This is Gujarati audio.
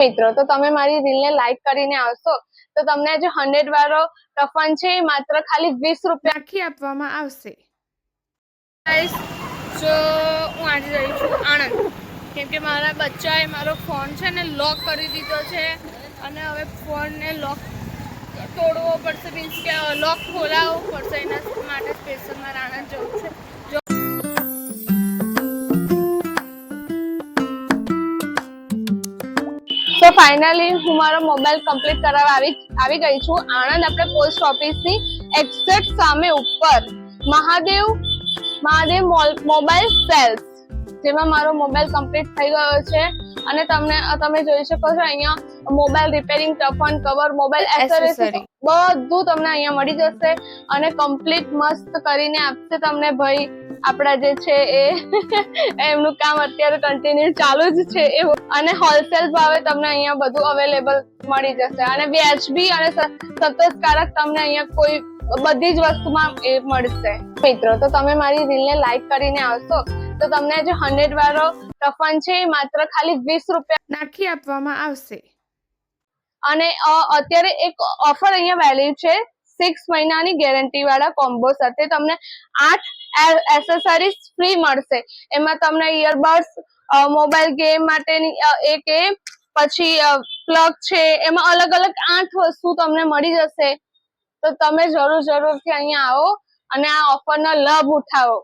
મિત્રો તો તમે મારી રીલને લાઈક કરીને આવશો તો તમને જે 100 વાળો ટફન છે એ માત્ર ખાલી 20 રૂપિયા રાખી આપવામાં આવશે। ગાઈસ જો હું આજે જઈ છું આણંદ કેમ કે મારા બચ્ચાએ મારો ફોન છે ને લોક કરી દીધો છે અને હવે ફોનને લોક તોડવો પડશે, મીન્સ કે લોક ખોલાવવો પડશે, એના માટે સ્પેશિયલ મારે આણંદ જવું છે। તો ફાઇનલી હું મારો મોબાઈલ કમ્પ્લીટ કરાવવા આવી ગઈ છું આણંદ। આપણે પોસ્ટ ઓફિસની એક્ઝેક્ટ સામે ઉપર મહાદેવ મોબાઈલ સેલ્સ, જેમાં મારો મોબાઈલ કમ્પ્લીટ થઈ ગયો છે અને તમે જોઈ શકો છો અહીંયા mobile repairing, toughen, cover, mobile accessory બધું તમને અહીંયા મળી જશે અને કમ્પ્લીટ મસ્ત કરીને આપશે તમને ભાઈ। આપડા જે છે એ એમનું કામ અત્યારે કન્ટિન્યુ ચાલુ જ છે એવું, અને હોલસેલ ભાવે તમને અહીંયા બધું અવેલેબલ મળી જશે અને વ્યાજબી અને સંતોષકારક તમને અહીંયા કોઈ બધી જ વસ્તુમાં એ મળશે। મિત્રો તો તમે મારી રીલને લાઈક કરીને આવશો તો તમને જે 100 વાળો ટફન છે એ માત્ર ખાલી 20 રૂપિયા રાખી આપવામાં આવશે। અને અત્યારે એક ઓફર અહીંયા વેલિડ છે 6 મહિનાની ગેરંટી વાળા કોમ્બો સાથે તમને 8 એસેસરીઝ ફ્રી મળશે। એમાં તમને ઇયરબડ્સ, મોબાઈલ ગેમ માટેની એક પછી પ્લગ છે, એમાં અલગ અલગ 8 વસ્તુ તમને મળી જશે। તો તમે જરૂરથી અહીંયા આવો અને આ ઓફરનો લાભ ઉઠાવો।